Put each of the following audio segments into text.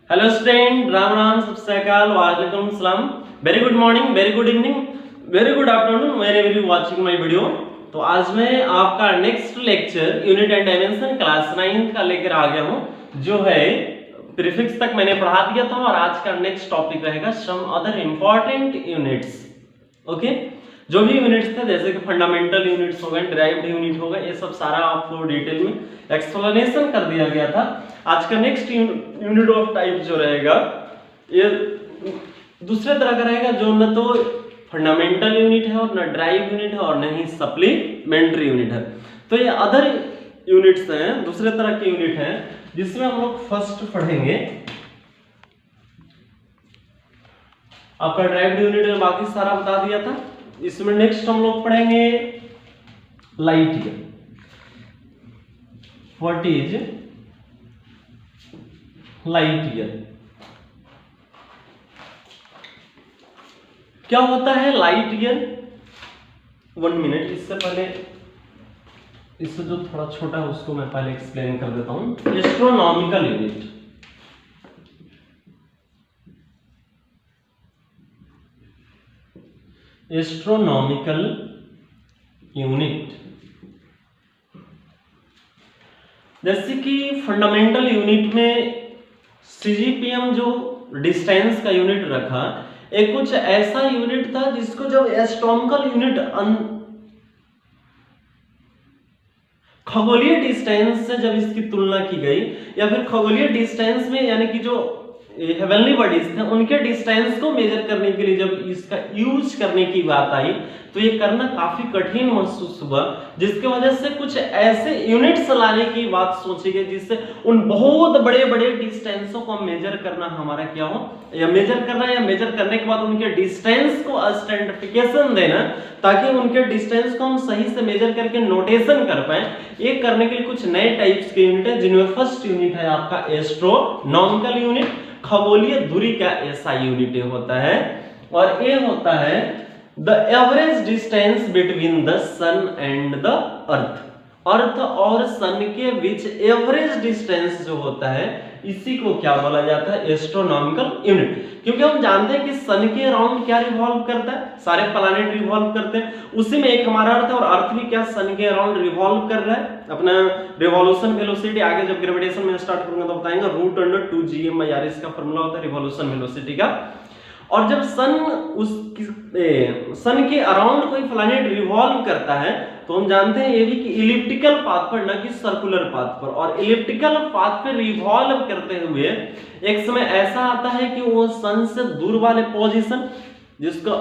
Hello student, Ram Ram, सत श्री अकाल, वालेकुम सलाम, very good morning, very good evening, very good afternoon, very watching my video. तो आज मैं आपका next lecture unit and dimension class 9 का लेकर आ गया हूं, जो है प्रीफिक्स तक मैंने पढ़ा दिया था और आज का नेक्स्ट टॉपिक रहेगा some other important units. Okay, जो भी यूनिट्स थे जैसे कि फंडामेंटल यूनिट्स हो गए, डिराइव्ड यूनिट हो गए, ये सब सारा आपको डिटेल में एक्सप्लेनेशन कर दिया गया था। आज का नेक्स्ट यूनिट ऑफ टाइप जो रहेगा ये दूसरे तरह का रहेगा, जो न तो फंडामेंटल यूनिट है और न ड्राइव यूनिट है और न ही सप्लीमेंट्री यूनिट है। तो ये अदर यूनिट्स हैं, दूसरे तरह के यूनिट हैं, जिसमें हम लोग फर्स्ट पढ़ेंगे आपका ड्राइव्ड यूनिट में बाकी सारा बता दिया था। इसमें नेक्स्ट हम लोग पढ़ेंगे light year. What is light year? क्या होता है लाइट ईयर? 1 मिनट, इससे पहले इससे जो थोड़ा छोटा है उसको मैं पहले एक्सप्लेन कर देता हूं। एस्ट्रोनॉमिकल यूनिट, एस्ट्रोनॉमिकल यूनिट जैसे कि फंडामेंटल यूनिट में सीजीपीएम जो डिस्टेंस का यूनिट रखा, एक कुछ ऐसा यूनिट था जिसको जब एस्ट्रोनॉमिकल यूनिट खगोलीय डिस्टेंस से जब इसकी तुलना की गई, या फिर खगोलीय डिस्टेंस में यानी कि जो हेवनली बॉडीज थे उनके डिस्टेंस को मेजर करने के लिए जब इसका यूज करने की बात आई, तो ये करना काफी कठिन महसूस हुआ, जिसकी वजह से कुछ ऐसे यूनिट्स लाने की बात सोची गई जिससे उन बहुत बड़े बड़े डिस्टेंसों को मेजर करना हमारा क्या हो, या मेजर करना, या मेजर करने के बाद उनके डिस्टेंस को स्टैंडर्डिफिकेशन देना, ताकि उनके डिस्टेंस को हम सही से मेजर करके नोटेशन कर पाए। ये करने के लिए कुछ नए टाइप्स के यूनिट है, जिनमें फर्स्ट यूनिट है आपका एस्ट्रोनॉमिकल यूनिट, खगोलीय दूरी का ऐसा यूनिट होता है, और ये होता है the average distance between the sun and the earth. Earth और सन के बीच एवरेज डिस्टेंस जो होता है, इसी को क्या बोला जाता है? Astronomical unit. क्योंकि हम जानते हैं कि सन के अराउंड क्या रिवॉल्व करता है, सारे प्लैनेट रिवॉल्व करते हैं, उसी में एक हमारा अर्थ है, और अर्थ भी क्या सन के अराउंड रिवॉल्व कर रहा है। अपना रिवॉल्यूशन वेलोसिटी आगे जब ग्रेविटेशन में स्टार्ट करूंगा तो बताएंगे, √2gm/r इसका फार्मूला होता है रिवॉल्यूशन वेलोसिटी का। और जब सन के अराउंड कोई प्लैनेट रिवॉल्व करता है, तो हम जानते हैं ये भी कि इलिप्टिकल पाथ पर, न कि सर्कुलर पाथ पर। और इलिप्टिकल पाथ पर रिवॉल्व करते हुए एक समय ऐसा आता है कि वो सन से दूर वाले पोजीशन, जिसको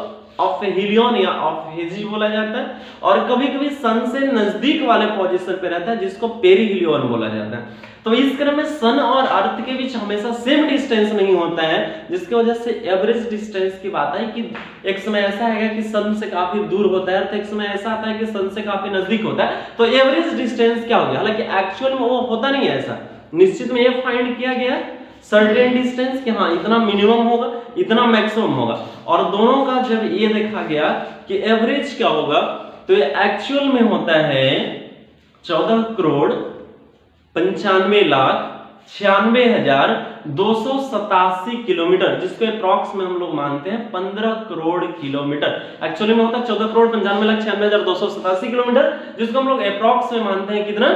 ऑफ हीलियन या ऑफ हेजी बोला जाता है, और कभी कभी सन से नजदीक वाले पोजीशन पे रहता है, जिसको पेरीहिलियन बोला जाता है। तो इस क्रम में सन और अर्थ के बीच हमेशा सेम डिस्टेंस नहीं होता है, जिसकी वजह से एवरेज डिस्टेंस की बात है कि एक समय ऐसा है कि सन से काफी दूर होता है, अर्थ एक समय ऐसा आता है कि सन से काफी नजदीक होता है। तो एवरेज डिस्टेंस क्या हो गया? हालांकि एक्चुअल में वो होता नहीं है ऐसा, निश्चित में ये फाइंड किया गया सर्टेन डिस्टेंस कि हाँ इतना मिनिमम होगा, इतना मैक्सिमम होगा, और दोनों का जब ये देखा गया कि एवरेज क्या होगा, तो ये एक्चुअल में होता है 14,95,96,287 किलोमीटर, जिसको अप्रॉक्स में हम लोग मानते हैं 15 करोड़ किलोमीटर। एक्चुअली में होता है 14,95,96,287 किलोमीटर, जिसको हम लोग अप्रॉक्स में मानते हैं कितना?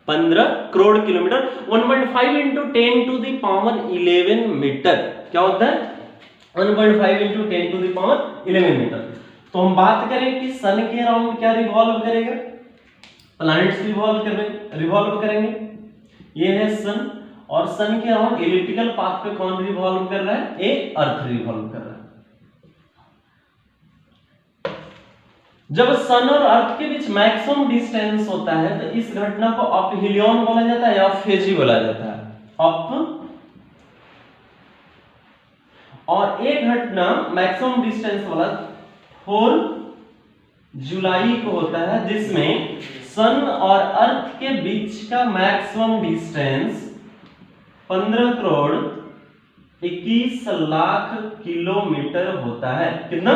15 करोड़ किलोमीटर। 1.5 × 10⁻11 मीटर क्या होता है? 1.5 × 10⁻11 मीटर। तो हम बात करें कि सन के अराउंड क्या रिवॉल्व करेगा? प्लैनेट्स रिवॉल्व करेंगे। ये है सन, और सन के अराउंड इलिप्टिकल पाथ पे कौन रिवॉल्व कर रहा है? ये अर्थ रिवॉल्व कर रहा है। जब सन और अर्थ के बीच मैक्सिमम डिस्टेंस होता है, तो इस घटना को अपहीलियन बोला जाता है या फेजी बोला जाता है। अप और एक घटना मैक्सिमम डिस्टेंस वाला 4 जुलाई को होता है, जिसमें सन और अर्थ के बीच का maximum distance 15 crore 21 lakh kilometre होता है। कितना?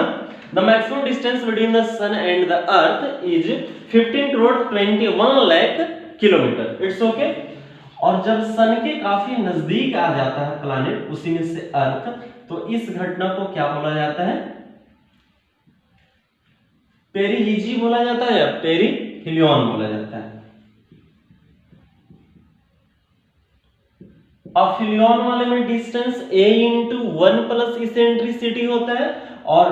The maximum distance between the sun and the earth is 15 crore 21 lakh kilometer. It's okay. और जब सन के काफी नजदीक आ जाता है प्लैनेट, उसी में से अर्थ, तो इस घटना को क्या बोला जाता है? पेरिहीजी बोला जाता है या पेरिहिलियन बोला जाता है। अफिलियन वाले में distance a into 1 plus eccentricity होता है, और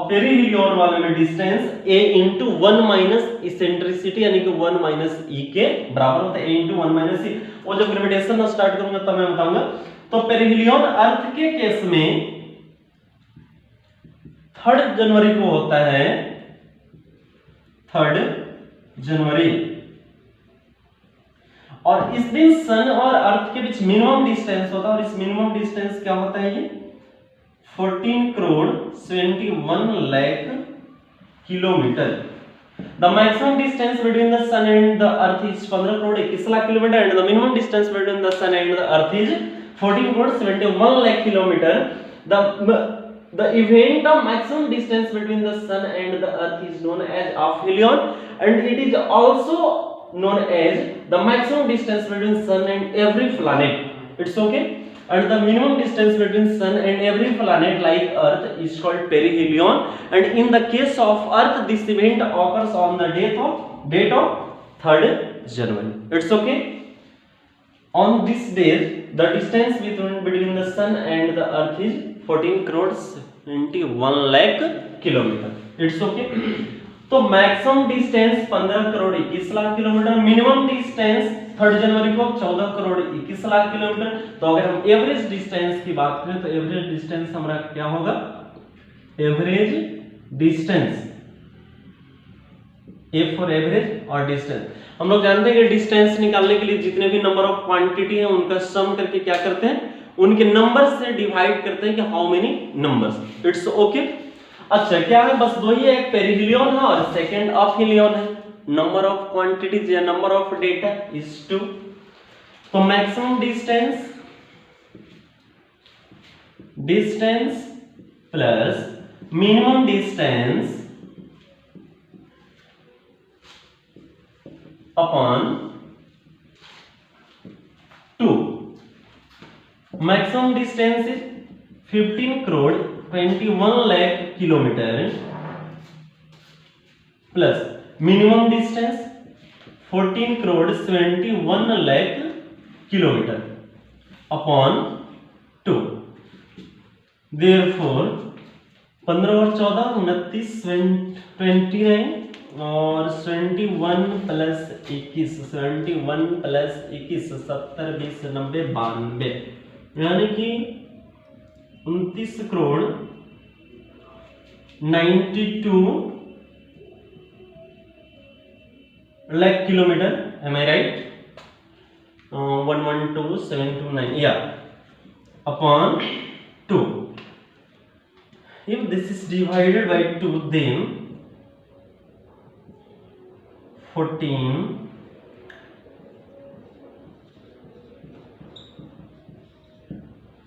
पेरिहिलियन वाले में distance a into 1 minus eccentricity यानी कि 1 माइनस e के बराबर होता है। a इंटू 1 माइनस e, वो जब ग्रेविटेशन स्टार्ट करूंगा तब मैं बताऊंगा। तो पेरिहिलियन अर्थ के केस में 3 जनवरी को होता है, 3 जनवरी, और इस दिन सन और अर्थ के बीच मिनिमम डिस्टेंस होता है, और इस मिनिमम डिस्टेंस क्या होता है? ये 14 crore 71 lakh kilometre. The maximum distance between the sun and the earth is 15 crore 21 lakh kilometre, and the minimum distance between the sun and the earth is 14 crore 71 lakh kilometre. The event of maximum distance between the sun and the earth is known as aphelion, and it is also known as the maximum distance between sun and every planet. It's okay. And the minimum distance between sun and every planet like earth is called perihelion, and in the case of earth this event occurs on the date of 3rd January. It's okay. On this day the distance between the sun and the earth is 14 crore 71 lakh kilometre. It's okay. तो maximum distance 15 crore 21 lakh kilometre, minimum distance 3 जनवरी को 14 crore 21 lakh kilometre. तो अगर हम average distance की बात करें तो एवरेज डिस्टेंस हमारा क्या होगा? Average distance, A for average और डिस्टेंस। हम लोग जानते हैं कि डिस्टेंस निकालने के लिए जितने भी नंबर ऑफ क्वांटिटी है उनका सम करके क्या करते हैं? उनके नंबर से डिवाइड करते हैं कि how many numbers. It's okay. अच्छा, क्या है? बस दो ही है, एक पेरिहिलियन है और सेकंड अफिलियन है। नंबर ऑफ क्वांटिटीज या नंबर ऑफ डेटा इज 2। तो maximum distance plus minimum distance upon 2। Maximum distance is 15 crore 21 lakh kilometre plus minimum distance 14 crore 71 lakh kilometre upon 2। Therefore 15 और 14 29 29 और 71 प्लस 21 71 प्लस 21 70 20 90 92, यानी कि 29 करोड़ 92 लाख किलोमीटर। एम आई राइट? 112729 या upon 2। If this is divided by 2, then 14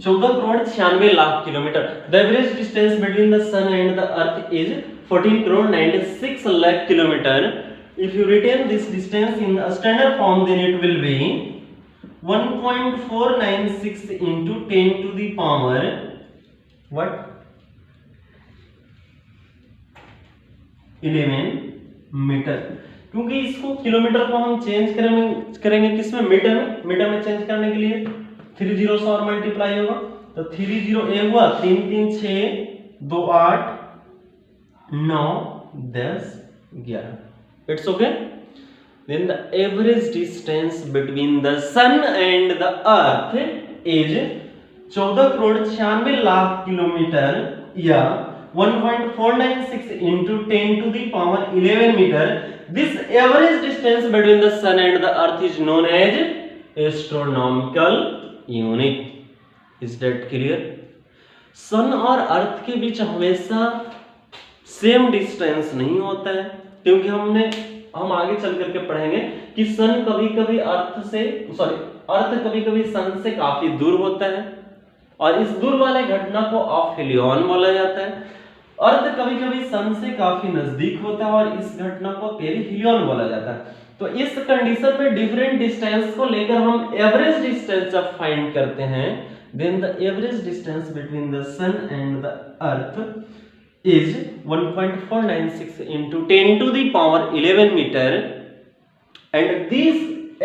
14 crore 96 lakh kilometre. The average distance between the sun and the earth is 14 crore 96 lakh kilometre. If you retain this distance in a standard form, then it will be 1.496 into 10 to the power what? 11 metre. क्योंकि इसको kilometre को हम change करेंगे किसमें? Metre में। Metre में change करने के लिए 3 जीरो से और मल्टीप्लाई होगा, तो 3 0 1 हुआ, 3 3 6 2 8 9 10 11। It's okay. Then the average distance between the sun and the earth is 14 crore 96 lakh kilometre या 1.496 into 10 to the power 11 meter. This average distance between the sun and the earth is known as astronomical unit. Is that clear? सन और अर्थ के बीच हमेशा same distance नहीं होता है, क्योंकि हम आगे चल करके पढ़ेंगे कि सन कभी-कभी अर्थ कभी-कभी सन से काफी दूर होता है, और इस दूर वाले घटना को अफिलियन बोला जाता है। अर्थ कभी-कभी सन से काफी नजदीक होता है और इस घटना को पेरिहिलियन बोला जाता है। तो इस कंडीशन में डिफरेंट डिस्टेंस को लेकर हम एवरेज डिस्टेंस जब फाइंड करते हैं, then the average distance between the sun and the earth is 1.496 into 10 to the power 11 meter, and this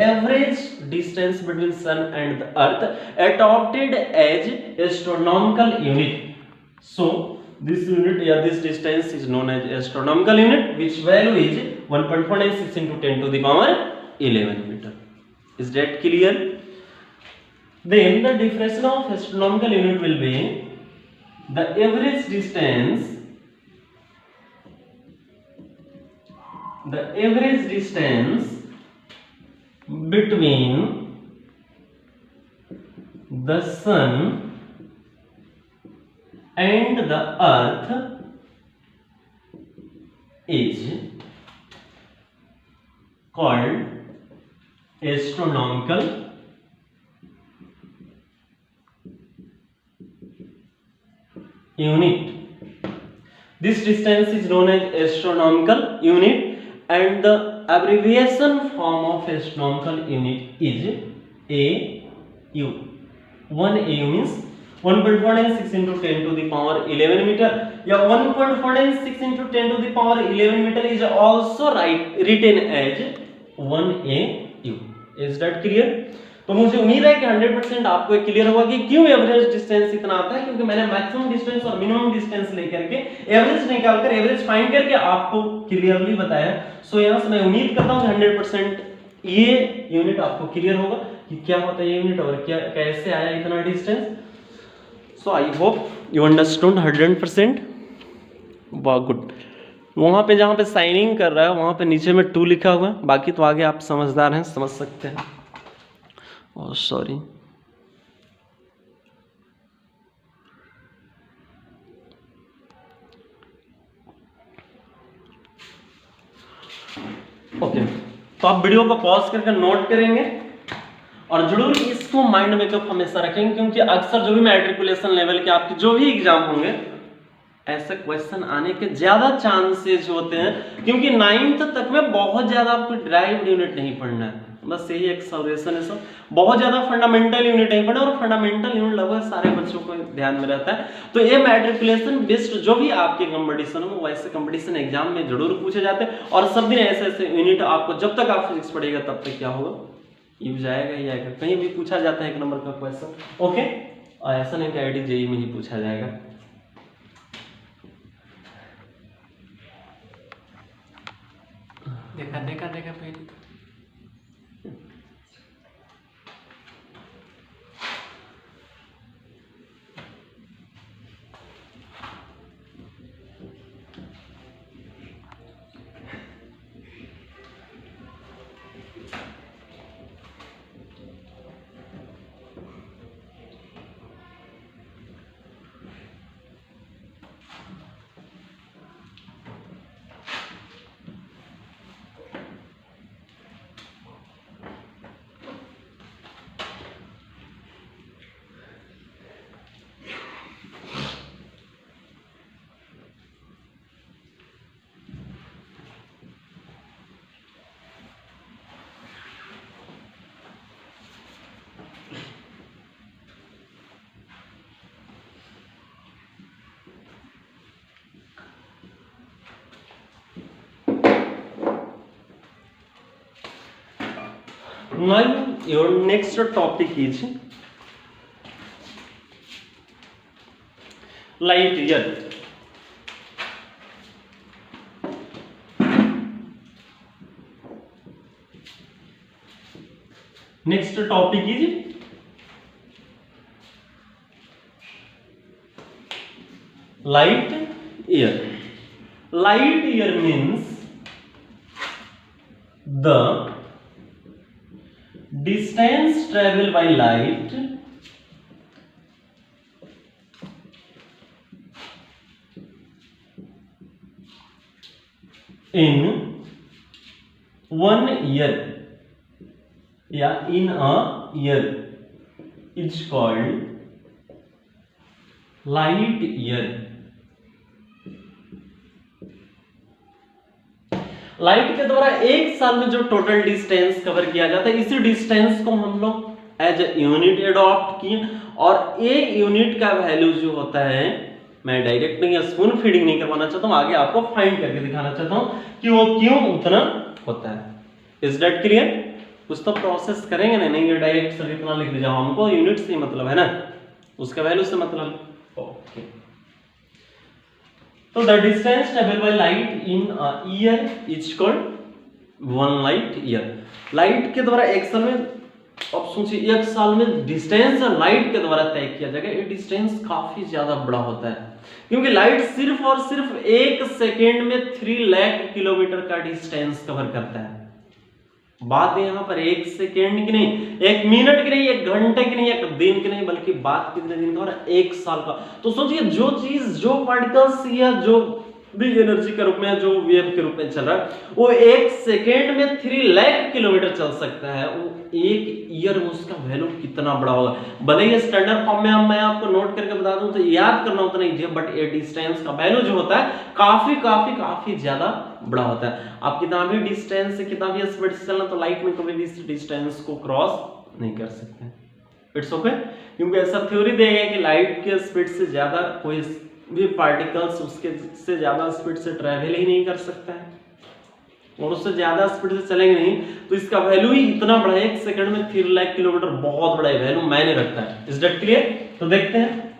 average distance between sun and the earth adopted as astronomical unit. So this unit, this distance is known as astronomical unit, which value is 1.496 into 10 to the power 11 meter. Is that clear? Then the definition of astronomical unit will be the average distance between the sun and the earth is called astronomical unit. This distance is known as astronomical unit, and the abbreviation form of astronomical unit is AU. 1 AU means 1.496 into 10 to the power 11 meter. या 1.496 into 10 to the power 11 meter is also written as 1 AU. Is that clear? तो मुझे उम्मीद है कि 100% आपको clear होगा कि क्यों एवरेज डिस्टेंस इतना आता है, क्योंकि मैंने मैक्सिमम डिस्टेंस और मिनिमम डिस्टेंस लेकर के एवरेज निकालकर एवरेज फाइंड करके आपको क्लियरली बताया। सो यहां से मैं उम्मीद करता हूं कि 100% ये यूनिट आपको क्लियर होगा कि क्या होता है ये यूनिट और क्या कैसे आया इतना distance. So I hope you understood 100%। वाह गुड। वहां पे जहां पे साइनिंग कर रहा है वहां पे नीचे में 2 लिखा हुआ है, बाकी तो आगे आप समझदार हैं, समझ सकते हैं। Oh, sorry. ओके, तो आप वीडियो को पॉज करके नोट करेंगे और जरूर इसको माइंड में कब हमेशा रखेंगे, क्योंकि अक्सर जो भी मैट्रिकुलेशन लेवल के आपके जो भी एग्जाम होंगे ऐसे क्वेश्चन आने के ज्यादा चांसेस होते हैं, क्योंकि 9th तक में बहुत ज्यादा आपको ड्राइव्ड यूनिट नहीं पढ़ना है, बस यही एक सजेशन है। सब बहुत ज्यादा फंडामेंटल यूनिट नहीं पढ़ना, और फंडामेंटल यूनिट लगभग सारे बच्चों को ध्यान में रहता है। तो ये मैट्रिकुलेशन बेस्ड जो भी आपके कंपटीशन हो वैसे कंपटीशन एग्जाम में जरूर पूछे जाते हैं, और सब दिन ऐसे ऐसे यूनिट आपको जब तक आप फिजिक्स पढ़ेगा तब तक क्या होगा, यूज आएगा ही आएगा। कहीं भी पूछा जाता है 1 नंबर का क्वेश्चन, ओके, ऐसा नहीं कि आईडी जेई में ही पूछा जाएगा। देखा पहले Now your next topic is light year. Next topic is light year. Light year means the distance traveled by light in 1 year या in a year is called light year। Light के द्वारा एक साल में जो टोटल डिस्टेंस कवर किया जाता है, इसी डिस्टेंस को हम लोग एज ए यूनिट एडॉप्ट किए, और ए यूनिट का वैल्यू जो होता है, मैं डायरेक्ट नहीं स्पून फीडिंग नहीं करवाना चाहता हूं, आगे आपको फाइंड करके दिखाना चाहता हूं कि वो क्यों उतना होता है। Is that clear? कुछ तो प्रोसेस करेंगे ना, नहीं ये डायरेक्ट सर इतना लिख दीजिए, हमको यूनिट से मतलब है ना, उसका वैल्यू से मतलब। ओके, तो the distance travel by light in a year is called 1 light year. Light के द्वारा एक साल में, अब सोचिए एक साल में डिस्टेंस लाइट के द्वारा तय किया जाएगा, ये डिस्टेंस काफी ज्यादा बड़ा होता है, क्योंकि लाइट सिर्फ और सिर्फ 1 सेकेंड में 3 लाख किलोमीटर का डिस्टेंस कवर करता है। बात यहाँ पर 1 सेकेंड की नहीं, 1 मिनट की नहीं, 1 घंटे की नहीं, 1 दिन की नहीं, बल्कि बात कितने दिन का और 1 साल का। तो सोचिए जो चीज, जो पार्टिकल्स या जो भी एनर्जी के रूप में, जो वेव के रूप में चल रहा है, वो 1 सेकेंड में 3 लाख किलोमीटर चल सकता है, वो 1 ईयर में उसका वैल्यू कितना बड़ा होगा। भले ही स्टैंडर्ड फॉर्म में मैं आपको नोट करके बता दूं तो याद करना उतना ईजी है, बट ये डिस्टेंस का वैल्यू जो होता है काफी काफी काफी ज्यादा बड़ा होता है। आप कितना भी डिस्टेंस से, कितना भी स्पीड से चलना, तो लाइट में कभी भी इस डिस्टेंस को क्रॉस नहीं कर सकते। इट्स ओके, क्योंकि ऐसा थ्योरी दिया गया कि लाइट के स्पीड से ज्यादा कोई भी पार्टिकल्स उसके से ज्यादा स्पीड से ट्रैवल ही नहीं कर सकता है, और उससे ज्यादा स्पीड से चलेंगे नहीं, तो इसका वैल्यू ही इतना बड़ा है। 1 सेकंड में 3 लाख किलोमीटर बहुत बड़ा वैल्यू मायने रखता है। Is that clear? तो देखते हैं,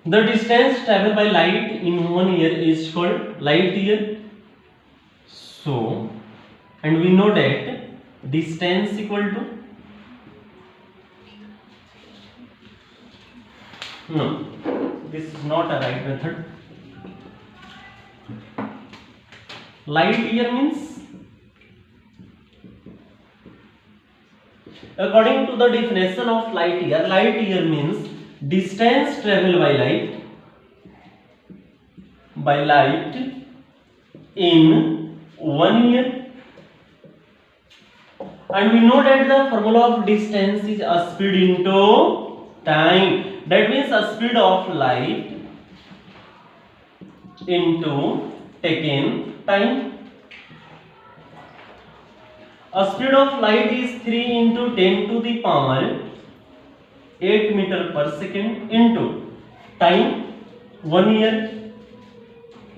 the distance travel by light in 1 year is called light year. So and we know that distance equal to, no, this is not a right method. Light year means, according to the definition of light year means distance traveled by light in 1 year, and we know that the formula of distance is a speed into time. That means a speed of light into taken time. A speed of light is 3 into 10 to the power 8 meter per second into time 1 year.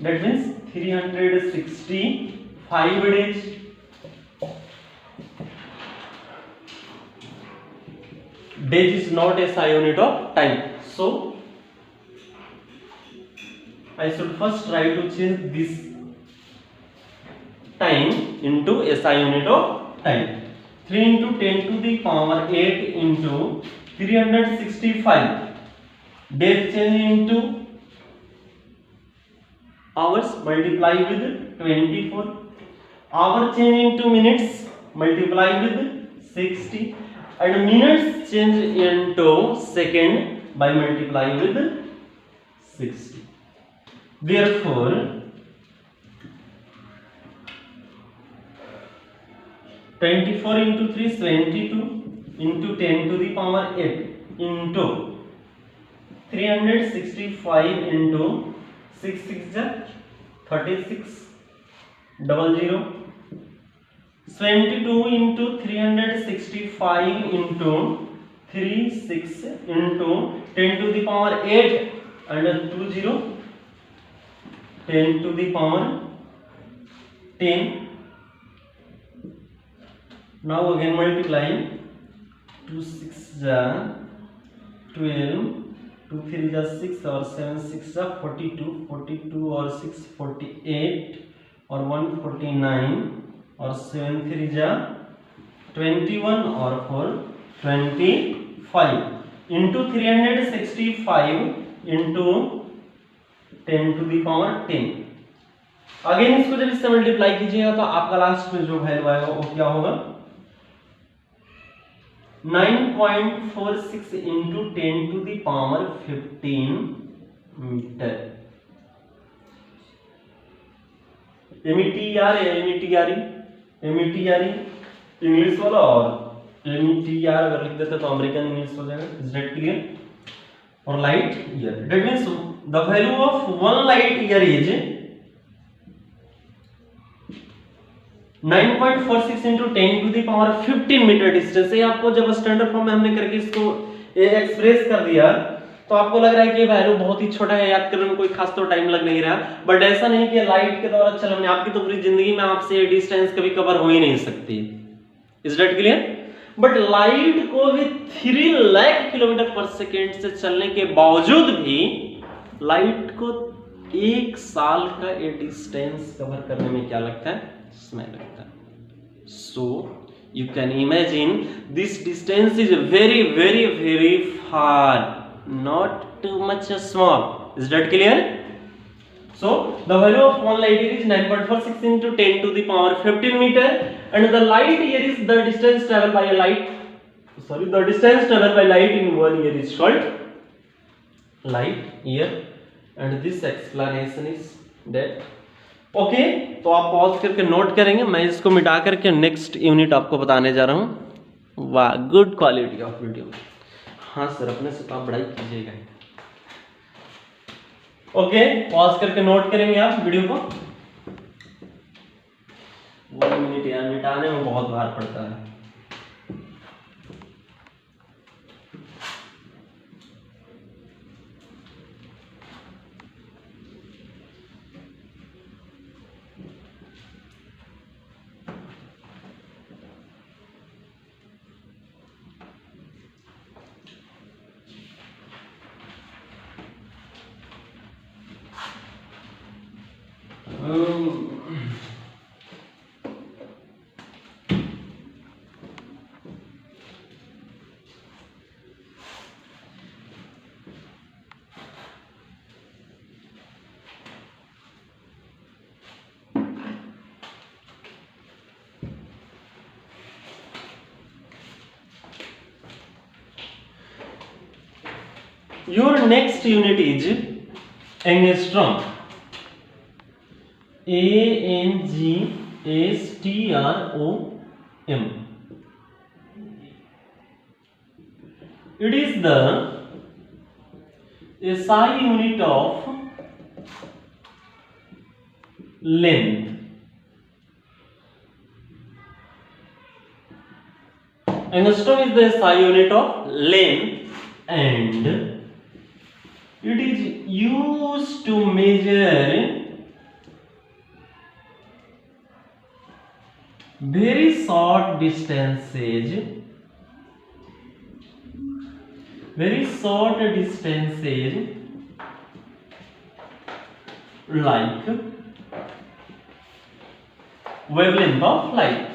That means 365 days. Days is not a SI unit of time, so I should first try to change this time into SI unit of time. 3 into 10 to the power 8 into 365. Days change into hours, multiply with 24. Hour change into minutes, multiply with 60. And minutes change into second by multiply with 60. Therefore, (24 into 3 is 22 into 10 to the power 8 into 365 into 6 is 36 00. 22 into 365 into 36 into 10 to the power 8 and 20, 10 to the power 10. Now again multiplying, 2 6 12, 2 3 6 or 7 6 42, 42 or 6 48 or 1 49 और 7 3 जा 21 और 4 25 into 365 into 10 to the power 10. Again इसको जब इससे multiply कीजिएगा तो आपका last में जो वैल्यू आएगा वो क्या होगा, 9.46 into 10 to the power 15 metre. METR English वाला और एमईटीआर अगर लिख देते तो अमेरिकन इंग्लिश हो जाएगा। Is that clear? और light year, that means the value of 1 light year is 9.46 into 10 to the power 15 metre distance. ये आपको जब स्टैंडर्ड फॉर्म में हमने करके इसको एक्सप्रेस कर दिया तो आपको लग रहा है कि वैल्यू बहुत ही छोटा है, याद करने में कोई खास तो टाइम लग नहीं रहा, बट ऐसा नहीं कि लाइट के द्वारा चलने आपकी तो पूरी जिंदगी में आपसे ये डिस्टेंस कभी कवर हो ही नहीं सकती। Is that clear? But light को भी 3 लाख किलोमीटर पर सेकेंड से चलने के बावजूद भी लाइट को 1 साल का ये डिस्टेंस कवर करने में क्या लगता है? समय लगता है। So you can imagine this distance is very very very far, not too much small. Is that clear? So the value of one light year is 9.46 into 10 to the power 15 meter, and the light year is the distance traveled by a light. Sorry, the distance traveled by light in 1 year is called light year, and this explanation is that. Okay, तो आप pause करके note करेंगे, मैं इसको मिटा करके next unit आपको बताने जा रहा हूँ। वाह, गुड क्वालिटी ऑफ वीडियो। हाँ सर, अपने से तो आप बढ़ाई कीजिएगा। ओके, पॉज करके नोट करेंगे आप वीडियो को। 1 मिनट यार, मिटाने में बहुत भार पड़ता है। Your next unit is angstrom. ANGSTROM. It is the SI unit of length. Angstrom is the SI unit of length, and it is used to measure very short distances, like wavelength of light.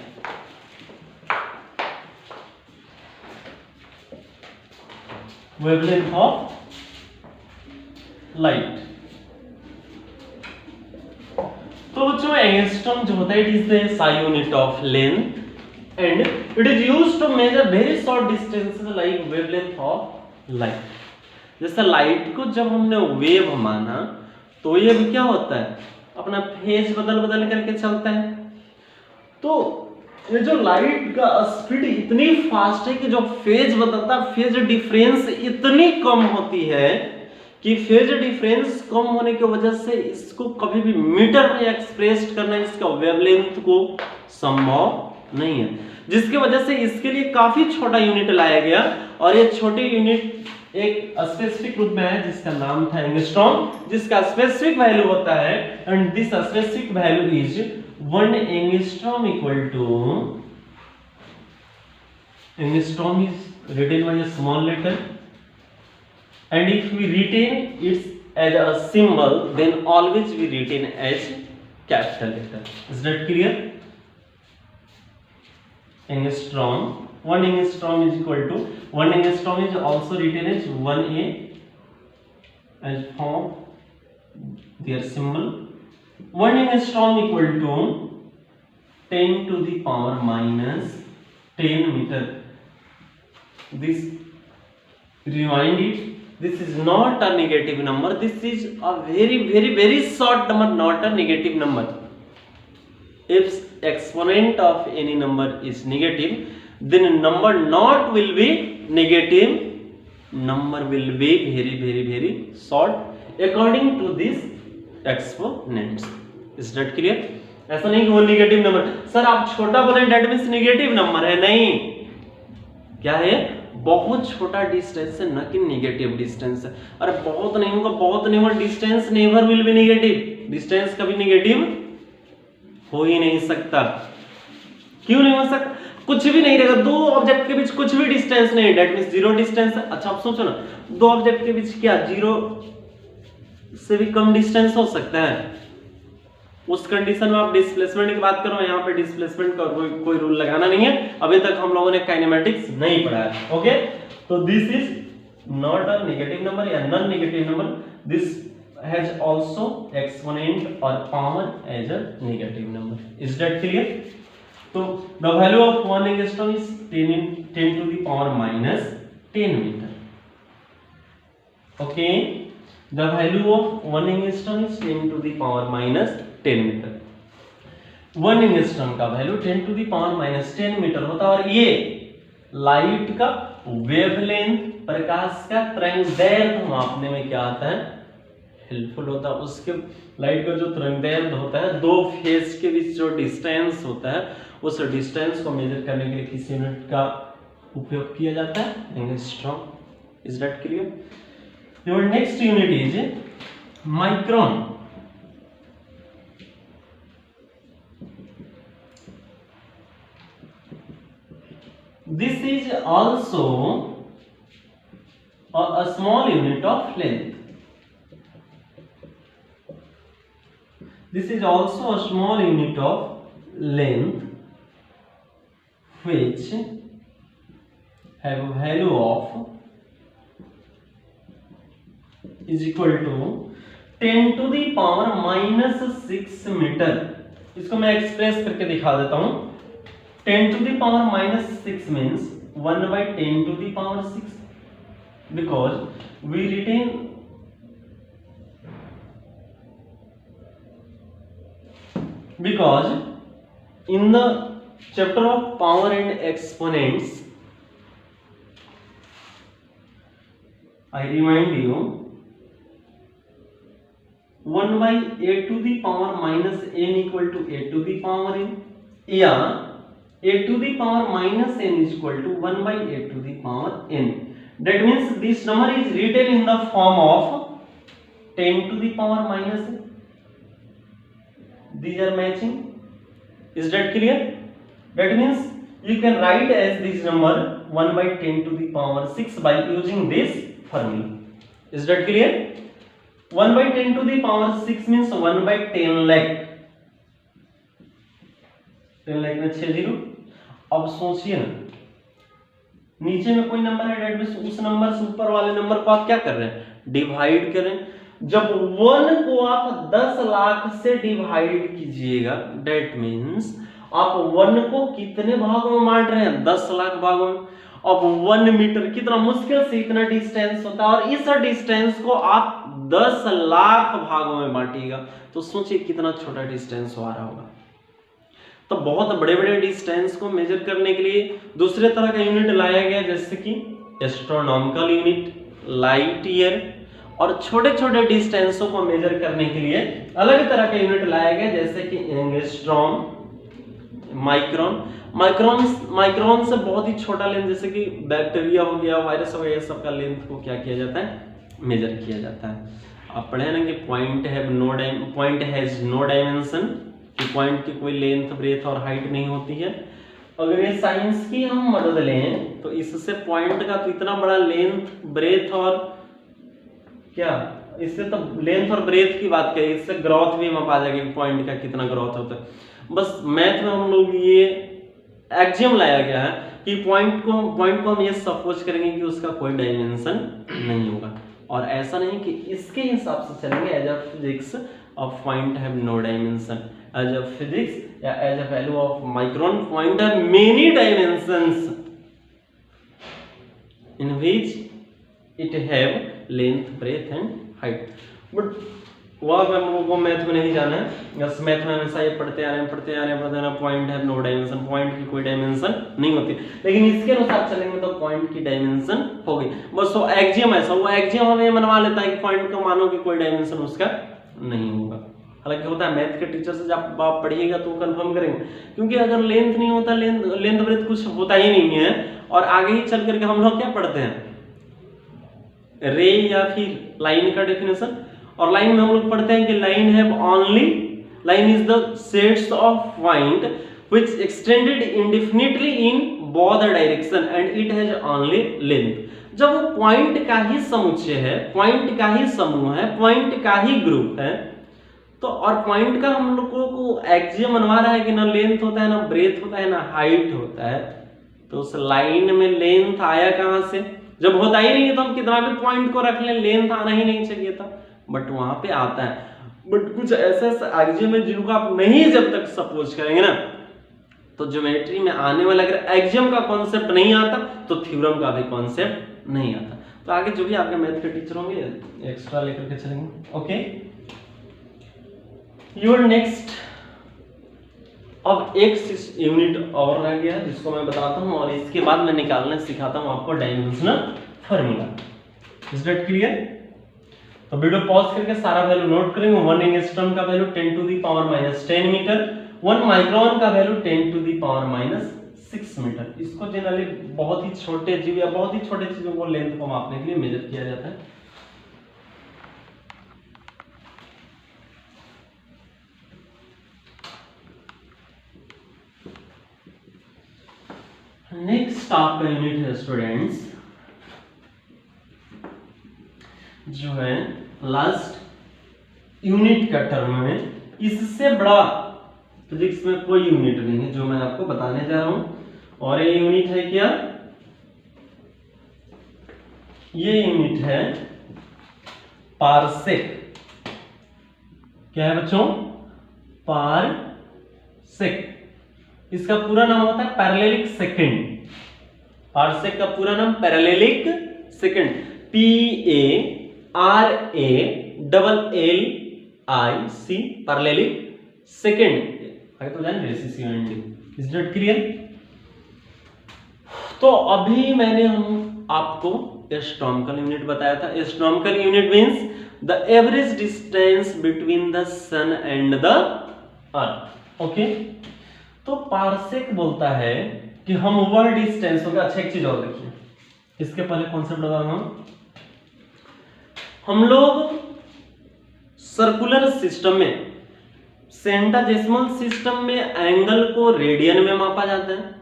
Wavelength of light. तो जो angstrom जो होता है, it is the SI unit of length and it is used to measure very short distances like wavelength of light. जैसे light को जब हमने wave माना तो ये भी क्या होता है, अपना फेज बदल करके चलता है। तो ये जो लाइट का स्पीड इतनी फास्ट है कि जो फेज बदलता है, फेज डिफरेंस इतनी कम होती है कि फेज डिफरेंस कम होने की वजह से इसको कभी भी मीटर में एक्सप्रेस करना इसका वेवलेंथ को संभव नहीं है, जिसकी वजह से इसके लिए काफी छोटा यूनिट लाया गया। और ये छोटी यूनिट एक स्पेसिफिक रूप में है जिसका नाम था एंगस्ट्रॉम, जिसका स्पेसिफिक वैल्यू होता है, and this specific value is 1 angstrom equal to, angstrom is written by a small letter, and if we retain it as a symbol, then always we retain as capital letter. Is that clear? Angstrom, 1 angstrom is equal to 1 angstrom is also written as 1A as form their symbol. 1 angstrom equal to 10 to the power minus 10 meter. This, rewind it. This is not a negative number. This is a very very very short number, not a negative number. If exponent of any number is negative, then number not will be negative. Number will be very very very short according to this exponents. Is that clear? ऐसा नहीं कि वो negative number. Sir आप छोटा बोले date means negative number है, नहीं, क्या है, बहुत छोटा डिस्टेंस है, न कि नेगेटिव डिस्टेंस है। अरे बहुत नहीं होगा, बहुत नहीं होगा, distance never will be negative, distance कभी नेगेटिव हो ही नहीं सकता। क्यों नहीं हो सकता? कुछ भी नहीं रहेगा, दो ऑब्जेक्ट के बीच कुछ भी डिस्टेंस नहीं, डेट मींस जीरो डिस्टेंस है। अच्छा आप सोचो ना, दो ऑब्जेक्ट के बीच क्या जीरो से भी कम डिस्टेंस हो सकता है? उस कंडीशन में आप डिस्प्लेसमेंट की बात करो, यहाँ पे डिस्प्लेसमेंट का कोई रूल लगाना नहीं है, अभी तक हम लोगों ने काइनेमेटिक्स नहीं पढ़ा है। ओके, तो this is not a negative number या non negative number, this has also exponent और power as a negative number. Is that clear? तो the value of 1 angstrom is 10 to the power minus 10 metre. Okay, the value of 1 angstrom is 10 to the power minus 10 metre. 1 angstrom का value 10 to the power minus 10 metre होता है, और ये light का wavelength, प्रकाश का तरंगदैर्घ्य मापने में क्या आता है, हेल्पफुल होता है। उसके लाइट का जो तरंगदैर्घ्य होता है, दो फेज के बीच जो डिस्टेंस होता है, उस डिस्टेंस को मेजर करने के लिए किस यूनिट का उपयोग किया जाता है, angstrom. Is that clear? Your next unit is micron. This is also a small unit of length. This is also a small unit of length which have a value of is equal to 10 to the power minus 6 metre. इसको मैं express करके दिखा देता हूं। 10 to the power minus 6 means 1 by 10 to the power 6, because we retain because in the chapter of power and exponents I remind you 1 by a to the power minus n equal to a to the power n, या a to the power minus n is equal to 1 by a to the power n. That means this number is written in the form of 10 to the power minus n. These are matching. Is that clear? That means you can write as this number 1 by 10 to the power 6 by using this formula. Is that clear? 1 by 10 to the power 6 means 1 by 10 lakh। 10 lakh में 6 zero. अब सोचिए ना, नीचे में कोई number है, date means उस number से ऊपर वाले नंबर को आप क्या कर रहे हैं, डिवाइड कर रहे हैं। जब 1 को आप 10 लाख से डिवाइड कीजिएगा, डेट मींस आप 1 को कितने भागों में बांट रहे हैं, 10 लाख भागों में। अब 1 मीटर कितना मुश्किल से इतना डिस्टेंस होता है, और इस डिस्टेंस को आप 10 लाख भागों में बांटिएगा, तो सोचिए कितना छोटा डिस्टेंस आ रहा होगा। तो बहुत बड़े बड़े डिस्टेंस को मेजर करने के लिए दूसरे तरह का यूनिट लाया गया, जैसे कि एस्ट्रोनॉमिकल यूनिट, लाइट ईयर, और छोटे छोटे डिस्टेंसों को मेजर करने के लिए अलग तरह का यूनिट लाया गया, जैसे कि एंगस्ट्रॉम, माइक्रोन। माइक्रोन से बहुत ही छोटा लेंथ, जैसे कि बैक्टीरिया हो गया, वायरस हो गया, सबका लेंथ को क्या किया जाता है, मेजर किया जाता है। आप पढ़े ना कि पॉइंट हैज नो डायमेंशन, कि पॉइंट की कोई लेंथ, ब्रेथ और हाइट नहीं होती है। अगर ये साइंस की हम मदद लें तो इससे पॉइंट का तो इतना बड़ा लेंथ, ब्रेथ और क्या, इससे तो लेंथ और ब्रेथ की बात करें, इससे ग्रोथ भी मापा जाएगी, पॉइंट का कितना ग्रोथ होता है। बस मैथ में हम लोग ये एक्सियम लाया गया है कि पॉइंट को हम ये सपोज करेंगे कि उसका कोई डायमेंशन नहीं होगा, और ऐसा नहीं कि इसके हिसाब से चलेंगे। As a physics of point have no dimension, as a physics या as a value of micron point have many dimensions in which it have length, breadth and height. But वह हम लोगों को मैथ में नहीं जाना है, बस मैथ में हमेशा ये पढ़ते आ रहे हैं point have no dimension, point की कोई डायमेंशन नहीं होती, लेकिन इसके अनुसार चलेंगे तो पॉइंट की डायमेंशन होगी। बस वो एक्सियम ऐसा, वो एक्सियम हमें मनवा लेता है कि पॉइंट को मानो कि कोई डायमेंशन उसका नहीं होगा। हालांकि होता है मैथ के टीचर से जब आप पढ़िएगा तो कंफर्म करेंगे, क्योंकि अगर लेंथ नहीं होता, लेंथ ब्रेथ कुछ होता ही नहीं है, और आगे ही चल करके हम लोग क्या पढ़ते हैं, रे या फिर लाइन का डेफिनेशन। और लाइन में हम लोग पढ़ते हैं कि line have only, line is the sets of point which extended indefinitely in both the direction and it has only length। जब वो पॉइंट का ही समुच्चय है, पॉइंट का ही समूह है, पॉइंट का ही ग्रुप है, तो और पॉइंट का हम लोगों को एक्सियम बनवा रहा है कि ना लेंथ होता है, ना ब्रेथ होता है, ना हाइट होता है, तो उस लाइन में लेंथ आया कहां से? जब होता ही नहीं है तो हम कितना भी पॉइंट को रख लें, लेंथ आना ही नहीं चाहिए था, बट वहां पे आता है। बट कुछ ऐसे एक्सियम है जिनको आप नहीं जब तक सपोज करेंगे ना, तो ज्योमेट्री में आने वाला अगर एक्सियम का कॉन्सेप्ट नहीं आता तो थ्योरम का भी कॉन्सेप्ट नहीं आता। तो आगे जो भी आपके मैथ के टीचर होंगे एक्स्ट्रा लेकर के चलेंगे। ओके, योर नेक्स्ट, अब एक यूनिट और रह गया जिसको मैं बताता हूं, और इसके बाद मैं निकालने सिखाता हूं आपको dimensional formula. Is that clear? तो वीडियो पॉज करके सारा वैल्यू नोट करेंगे। 1 एंगस्ट्रॉम का value 10 to the power -10 metre, 1 micron का value 10 to the power -6 metre. इसको जनरली बहुत ही छोटे जीव या बहुत ही छोटे चीजों को लेंथ को मापने के लिए मेजर किया जाता है। नेक्स्ट आपका यूनिट है स्टूडेंट्स, जो है लास्ट यूनिट का टर्म में, इससे बड़ा फिजिक्स में कोई यूनिट नहीं है जो मैं आपको बताने जा रहा हूं। और ये यूनिट है क्या? ये यूनिट है पारसेक। क्या है बच्चों? पारसेक। इसका पूरा नाम होता है पैरेललिक सेकंड। पारसेक का पूरा नाम पैरेललिक सेकंड, PARALLIC, पैरेललिक सेकंड। तो जान सीसीएनडी। Is that clear? तो अभी मैंने हम आपको एस्ट्रोनॉमिकल यूनिट बताया था। Astronomical unit means the average distance between the sun and the earth. Okay, तो पारसेक बोलता है कि हम वह डिस्टेंस होगा। अच्छा, एक चीज और देखिए, इसके पहले कॉन्सेप्ट बता रहा हूं। हम लोग सर्कुलर सिस्टम में, सेंटाजेसिमल सिस्टम में एंगल को रेडियन में मापा जाता है,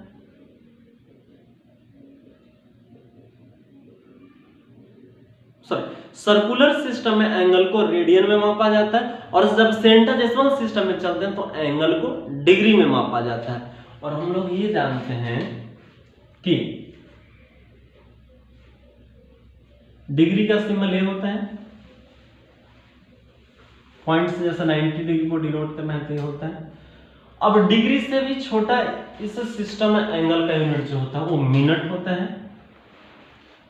सर्कुलर सिस्टम में एंगल को रेडियन में मापा जाता है, और जब सेंटाजेसिमल सिस्टम में चलते हैं तो एंगल को डिग्री में मापा जाता है। और हम लोग ये जानते हैं कि डिग्री का सिंबल ये होता है, पॉइंट से जैसे 90 डिग्री को डिनोट करना है तो ये होता है। अब डिग्री से भी छोटा इस सिस्टम में एंगल का यूनिट जो होता है वो मिनट होता है।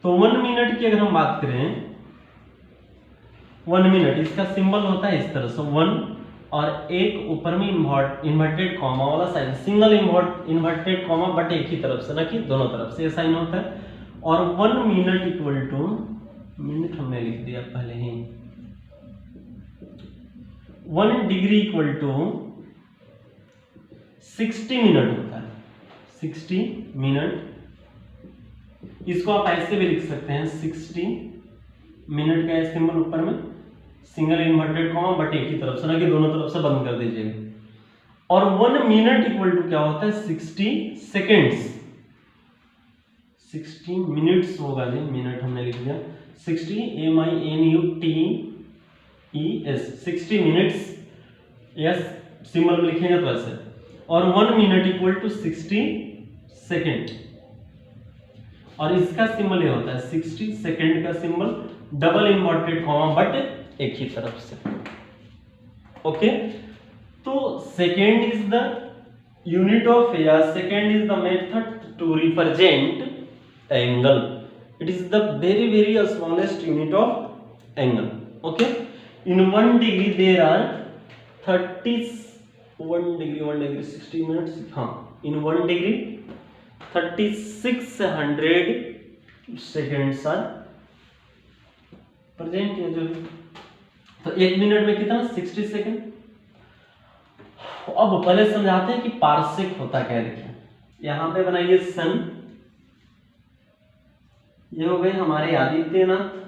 तो 1 मिनट की अगर हम बात करें, 1 मिनट इसका सिंबल होता है इस तरह से 1, और एक ऊपर में इन्वर्टेड कॉमा वाला साइन, सिंगल इन्वर्टेड कॉमा बट एक ही तरफ से, ना कि दोनों तरफ से ये साइन होता है। और 1 मिनट इक्वल टू, मिनट हमने लिख दिया पहले ही, 1 डिग्री इक्वल टू 60 मिनट होता है, 60 मिनट। इसको आप ऐसे भी लिख सकते हैं, 60 मिनट का सिंबल ऊपर में सिंगल इन्वर्टेड कॉमा बट एक ही तरफ से, ना कि दोनों तरफ से बंद कर दीजिएगा। और 1 मिनट इक्वल टू क्या होता है? 60 सेकेंड्स। 60 मिनट्स होगा जी, मिनट हमने लिख दिया, 60 MINUTES, 60 मिनट्स। यस, सिंबल में लिखेंगे तो ऐसे। और 1 मिनट इक्वल टू 60 सेकेंड, और इसका सिंबल ये होता है 60 सेकेंड का symbol double inverted comma but एक ही तरफ से। ओके, तो second is the unit of, या second is the method to represent angle. It is the very very smallest unit of angle. Okay, in 1 degree there are 1 degree 60 minutes, हाँ, in 1 degree 3600 seconds are present है जो। तो 1 minute में कितना? 60 second. अब पहले समझाते हैं कि पारसेक होता क्या है। देखिए यहां पे बनाइए सन, ये हो गए हमारे आदित्यनाथ,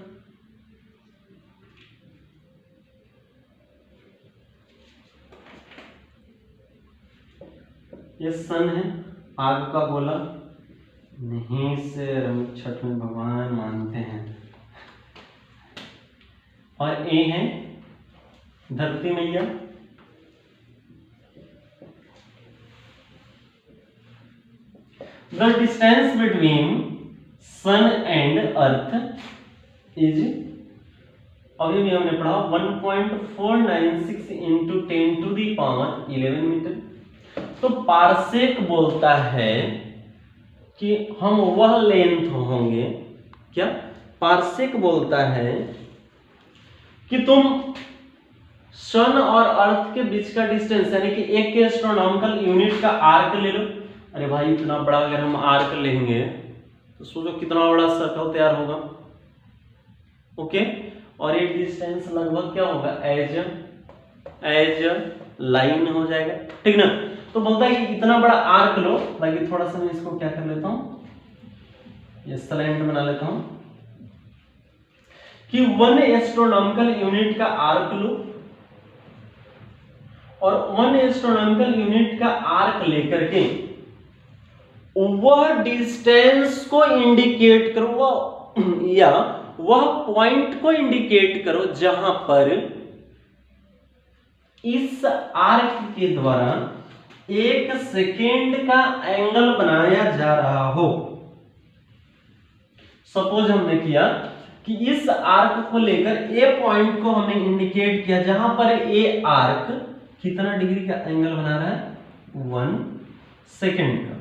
ये सन है, आग का गोला, नहीं से छठ में भगवान मानते हैं, और ए है धरती मैया, the distance between sun and earth is, अभी भी हमने पढ़ा 1.496 इंटू 10⁻11 मीटर। तो पारसेक बोलता है कि हम वह लेंथ होंगे, क्या पारसेक बोलता है कि तुम सन और अर्थ के बीच का डिस्टेंस यानी कि एक के एस्ट्रोनॉमिकल यूनिट का आर्क ले लो। अरे भाई इतना बड़ा अगर हम आर्क लेंगे तो सोचो कितना बड़ा सर्कल तैयार होगा। ओके, और ये डिस्टेंस लगभग क्या होगा, एज लाइन हो जाएगा, ठीक ना। तो बोलता है कि इतना बड़ा आर्क लो, बाकी थोड़ा सा मैं इसको क्या कर लेता हूं, ये स्लैंट बना लेता हूं कि 1 एस्ट्रोनॉमिकल यूनिट का आर्क लो, और 1 एस्ट्रोनॉमिकल यूनिट का आर्क लेकर के वह डिस्टेंस को इंडिकेट करो, या वह पॉइंट को इंडिकेट करो जहां पर इस आर्क के द्वारा 1 सेकेंड का एंगल बनाया जा रहा हो। सपोज हमने किया कि इस आर्क को लेकर ए पॉइंट को हमने इंडिकेट किया जहां पर ए आर्क कितना डिग्री का एंगल बना रहा है, 1 सेकेंड का।